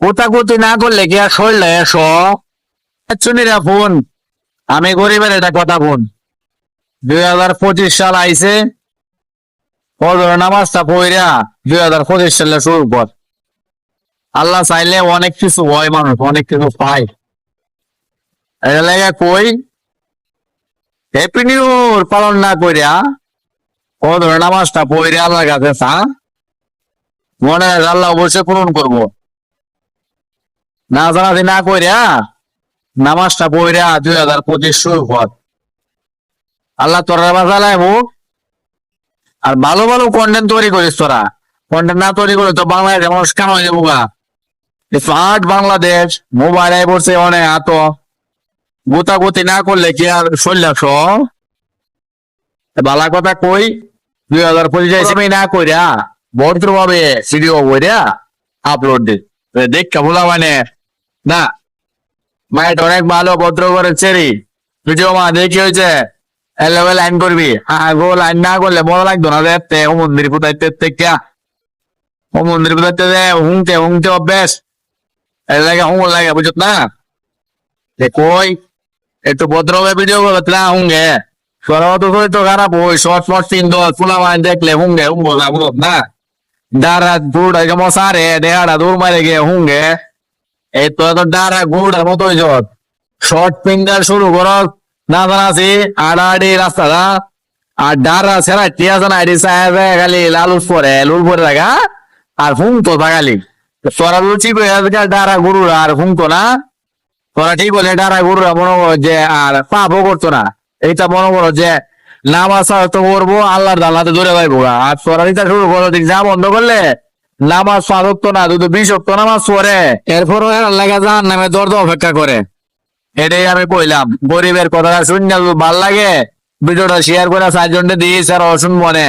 কোতাকুতি না করলে কি আর সরলে এসো শুনিরা ফোন আমি গরিবের এটা কথা ফোন 2025 সাল আইছে ফজর নামাজটা পড়া 2025 সালে শুরু কর আল্লাহ চাইলে অনেক কিছু হয় মানুষ অনেক কিছু পায় এটা লেগে কই হ্যাপি নিউ ইয়ার পালন না কইরা ফজর নামাজটা পড়া আল্লাহর কাছে চা মনে হয় আল্লাহ অবশ্যই পূরণ করবো না জানাতে না কইরা নামাজটা পড়া 2025 শুরু কর আল্লাহ তোরা বাজালাইবো আর ভালো ভালো কন্টেন্ট তৈরি করিস তোরা কন্টেন্ট না তৈরি করে তো বাংলাদেশ মানুষ কেন হয়ে যাবো গা স্মার্ট বাংলাদেশ মোবাইলে পড়ছে অনেক এত গোতাগুতি না করলে কি আর চললাস বালা কথা কই 2025 না কইরা ভদ্র ভাবে ভিডিও কইরা আপলোড দে দেখ বলা মানে না মাইট অনেক ভালো ভদ্র করে চেরি ভিডিও মা দেখি হয়েছে এলেভেল লাইন করবি হ্যাঁ গো লাইন না করলে বড় লাগতো না দেখতে ও মন্দির কোথায় থেকে ও মন্দির কোথায় হুংতে হুংতে অভ্যাস এর লাগে হুং লাগে বুঝত না কই একটু ভদ্রভাবে ভিডিও করতে না হুঙ্গে সরাও তো তো খারাপ ওই শর্ট শর্ট তিন দল ফুলা মাইন দেখলে হুঙ্গে হুঙ্গো না বুঝত না ডারা গুড় মশারে দেহারা দূর মারে গিয়ে হুঙ্গে এই তো এত ডারা গুড়ার মতোই যত শর্ট ফিঙ্গার শুরু করো না জানাছি আড়াআড়ি রাস্তাটা আর ডারা সেরা টিয়াছে না আইডি সাহেব খালি লালুর পরে লুল পরে থাকা আর ফুংতো থাকালি তোরা লুচি ডারা গরুরা আর ফুংতো না তোরা ঠিক বলে ডারা গরুরা মনে করো যে আর পাপও করতো না এইটা মনে করো যে নামাজ তো করবো আল্লাহর দাল্লাতে ধরে পাইবো আর তোরা এটা শুরু করো যা বন্ধ করলে নামাজ পারতো না দুটো 20 নামাজ পড়ে এরপরও লাগা যান নামে দর্দ অপেক্ষা করে এটাই আমি কইলাম গরিবের কথাটা শুনলে ভাল লাগে ভিডিওটা শেয়ার করে 4 জনকে দিয়েছে আর অশুন মনে